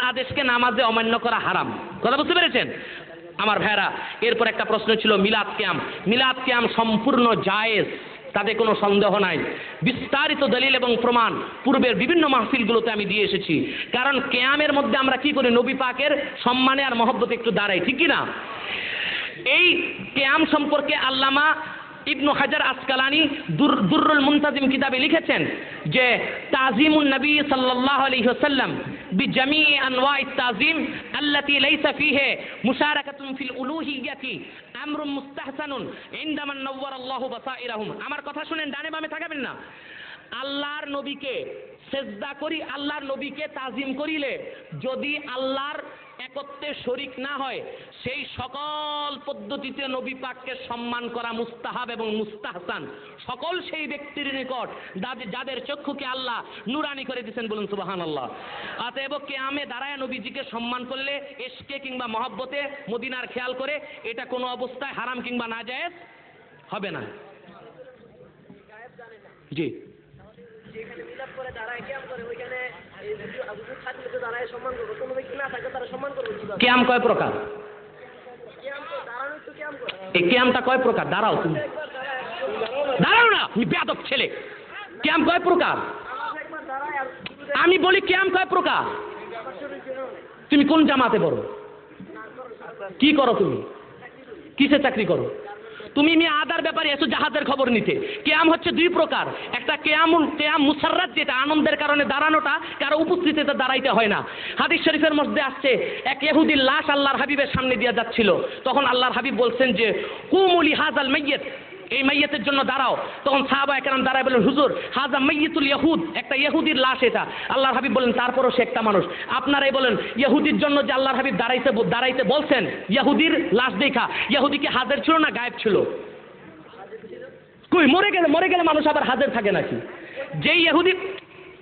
আদেশকে নামাজে অমান্য করা হারাম। কথা বুঝতে পেরেছেন আমার ভাইরা? এরপর একটা প্রশ্ন ছিল মিলাদ কিয়াম। মিলাদ কিয়াম সম্পূর্ণ জায়েজ, তাতে কোনো সন্দেহ নাই। বিস্তারিত দলিল এবং প্রমাণ পূর্বের বিভিন্ন মাহফিলগুলোতে আমি দিয়ে এসেছি। কারণ কিয়ামের মধ্যে আমরা কি করি? নবী পাকের সম্মানে আর মহব্বতে একটু দাঁড়াই, ঠিক কি না? এই কিয়াম সম্পর্কে আল্লামা ইবনু হাজার আসকালানি দুররুল মুনতাজিম কিতাবে লিখেছেন যে তাজিমুন নবী সাল্লাল্লাহু আলাইহি ওয়াসাল্লাম বিজামিই আনওয়াইত তাজিম আল্লাতী লাইসা ফীহি মুশারাকাতুন ফিল উলুহিয়্যাতি আমরুন মুস্তাহসানুন ইনদামা নাওয়ারাল্লাহু বাসাইরাহুম। আমার কথা শুনেন, ডানে বামে তাকাবেন না। আল্লাহর নবীকে সেজদা করি, আল্লাহর নবীকে তাজিম করিলে যদি আল্লাহর একত্বে শরীক না হয়, সেই সকল পদ্ধতিতে নবী পাককে সম্মান করা মুস্তাহাব এবং মুস্তাহসান। সকল সেই ব্যক্তির নিকট যাদের চক্ষুকে আল্লাহ নুরানি করে দিয়েছেন, বলুন সুবহানাল্লাহ। অতএব কিয়ামে দাঁড়ায় নবীজিকে সম্মান করলে ইশকে কিংবা মহব্বতে মদিনার খেয়াল করে এটা কোনো অবস্থায় হারাম কিংবা নাজায়েজ হবে না। জি, কিয়াম কয় প্রকার? এই কিয়ামটা কয় প্রকার? দাঁড়াও, তুমি দাঁড়াও না, তুমি বেয়াদব ছেলে। কিয়াম কয় প্রকার? আমি বলি কিয়াম কয় প্রকার? তুমি কোন জামাতে পড়ো? কি করো তুমি? কিসে চাকরি করো? তুমি আদার ব্যাপারে এসো জাহাজের খবর নিতে। কিয়াম হচ্ছে দুই প্রকার। একটা কিয়াম মুসাররাত, যেটা আনন্দের কারণে দাঁড়ানোটা, কারো উপস্থিতিতে দাঁড়াইতে হয় না। হাদিস শরীফের মধ্যে আসছে এক ইহুদির লাশ আল্লাহর হাবিবের সামনে দিয়ে যাচ্ছিল। তখন আল্লাহর হাবিব বলছেন যে কুমু লিহাযাল মাইয়িত, এই মাইয়িতের জন্য দাঁড়াও। তখন সাহাবায়ে কেরাম দাঁড়ায় বলেন হুজুর হাযা মাইয়িতুল ইহুদ, একটা ইহুদির লাশ এটা। আল্লাহর হাবিব বলেন তারপরও সে একটা মানুষ। আপনারাই বলেন ইহুদির জন্য যে আল্লাহর হাবিব দাঁড়াইতে বলছেন, ইহুদির লাশ দেখা, ইহুদি কি হাজির ছিল না গায়েব ছিল? কই মরে গেলে মানুষ আবার হাজির থাকে নাকি? যেই ইহুদি,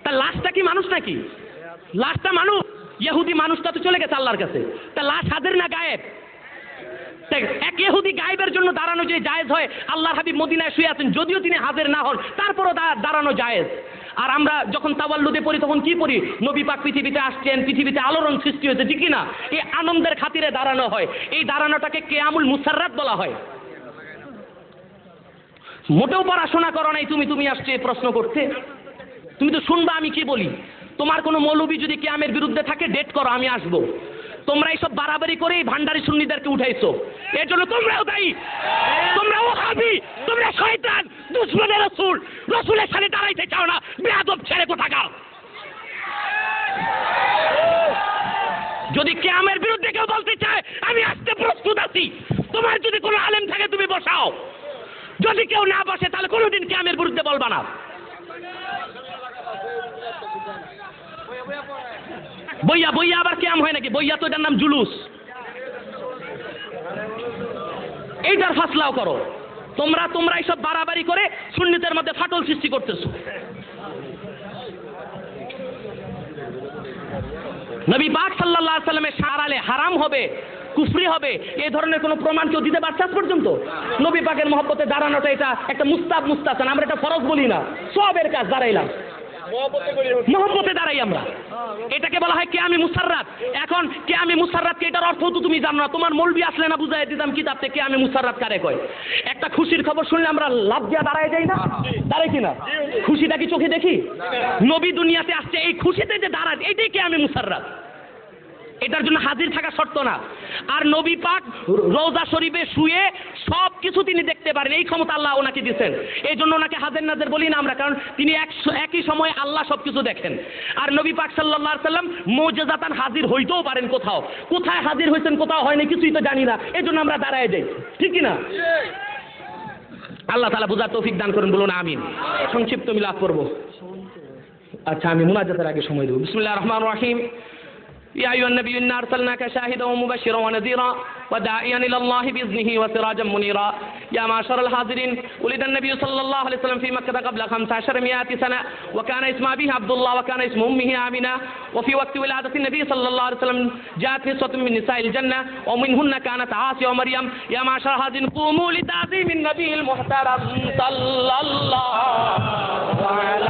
তার লাশটা কি মানুষ নাকি? লাশটা মানুষ, ইহুদি মানুষটা তো চলে গেছে আল্লাহর কাছে। তা লাশ হাজির না গায়েব? এক ইহুদি গায়েবের জন্য দাঁড়ানো যে জায়েজ হয়, আল্লাহর হাবিব মদিনায় শুয়ে আছেন, যদিও তিনি হাজির না হন তারপরও দাঁড়ানো জায়েজ। আর আমরা যখন তাওয়াল্লুদে পড়ি তখন কি পড়ি? নবী পাক পৃথিবীতে আসছেন, পৃথিবীতে আলোড়ন সৃষ্টি হয়েছে, ঠিক না? এই আনন্দের খাতিরে দাঁড়ানো হয়। এই দাঁড়ানোটাকে কিয়ামুল মুসাররাত বলা হয়। মোটেও পড়াশোনা করো নাই তুমি আসছে প্রশ্ন করতে। তুমি তো শুনবা আমি কি বলি। তোমার কোনো মৌলবী যদি কিয়ামের বিরুদ্ধে থাকে ডেট করো, আমি আসবো। তোমরা এইসব বাড়াবাড়ি করে এই ভান্ডারি সুন্নিদেরকে উঠাইছো, এর জন্য তোমরাও দায়ী। তোমরা ওহাবি, তোমরা শয়তান, দুশমনে রাসূল, রাসূলের সাথে দাঁড়াইতে চাও না, বেয়াদব ছেলে কোথাকার। যদি কিয়ামের বিরুদ্ধে কেউ বলতে চায় আমি আসতে প্রস্তুত আছি। তোমার যদি কোনো আলেম থাকে তুমি বসাও, যদি কেউ না বসে তাহলে কোনোদিন কিয়ামের বিরুদ্ধে বলবা না। বইয়া আবার কিয়াম হয় নাকি? বইয়া তো এটার নাম জুলুস। এইটার ফাসলাও করো। তোমরা এইসব বাড়াবাড়ি করে সুন্নিতের মধ্যে ফাটল সৃষ্টি করতেছো। নবী পাক সাল্লাল্লাহু আলাইহি সাল্লামের শারালে হারাম হবে, কুফরি হবে, এই ধরনের কোনো প্রমাণ কেউ দিতে পারছে আজ পর্যন্ত? নবী পাকের মহব্বতে দাঁড়ানোটা এটা একটা মুস্তাহসান, আমরা এটা ফরজ বলি না, সওয়াবের কাজ। দাঁড়াইলাম মহব্বতে দাঁড়াই আমরা, এটাকে বলা হয় কিয়ামে মুসাররাত। এখন কিয়ামে মুসাররাত কি, এটার অর্থ তো তুমি জানো না। তোমার মৌলবি আসলে না বুঝাই দিতাম কিতাব থেকে কিয়ামে মুসাররাত কারে কয়। একটা খুশির খবর শুনলে আমরা লাভ দিয়া দাঁড়ায় যাই না? দাঁড়াই কিনা? খুশিটা কি চোখে দেখি? নবী দুনিয়াতে আসছে, এই খুশিতে যে দাঁড়ায় এটাই কিয়ামে মুসাররাত। এটার জন্য হাজির থাকা শর্ত না। আর নবী পাক রওজা শরীফে শুয়ে সব কিছু তিনি দেখতে পারেন, এই ক্ষমতা আল্লাহ ওনাকে দিয়েছেন। এই জন্য ওনাকে হাজির নাজির বলি না আমরা, কারণ তিনি একই সময়ে আল্লাহ সবকিছু দেখেন। আর নবী পাক সাল্লাল্লাহু আলাইহি সাল্লাম মুজিজাতান হাজির হইতেও পারেন কোথাও, কোথায় হাজির হয়েছেন কোথাও হয়নি কিছুই তো জানি না, এই জন্য আমরা দাঁড়ায় যাই, ঠিক কি না? আল্লাহ তাআলা বুঝার তৌফিক দান করুন, বলুন আমিন। সংক্ষিপ্ত মিলাদ করব। আচ্ছা, আমি মুনাজাতের আগে সময় দেব। বিসমিল্লাহির রহমানির রহিম। يا أيها النبي إنا أرسلناك شاهدا ومبشرا ونذيرا وداعيا إلى الله بإذنه وسراجا منيرا يا معشر الحاضرين ولد النبي صلى الله عليه وسلم في مكة قبل 1500 سنة وكان اسم أبيه عبد الله وكان اسم أمه آمنة وفي وقت ولادة النبي صلى الله عليه وسلم جاءت نسوة من نساء الجنة ومنهن كانت عاصية ومريم يا معشر الحاضرين قوموا لتعظيم النبي المحترم صلى الله على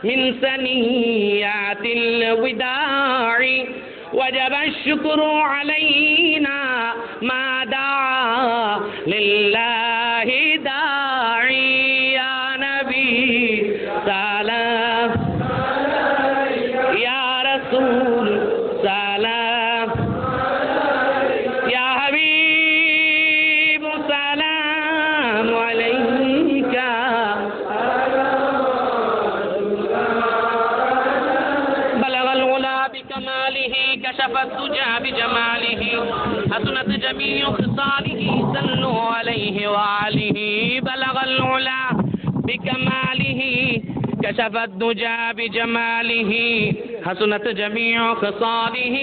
من ثنيات الوداع وجب الشكر علينا ما دعا لله داعي يا نبي سلام يا رسول سلام يا حبيب سلام عليك بلغ العلا بكماله كشف الدجى بجماله حسنت جميع خصاله صلوا عليه وآله بلغ العلا بكماله كشف الدجى بجماله حسنت جميع خصاله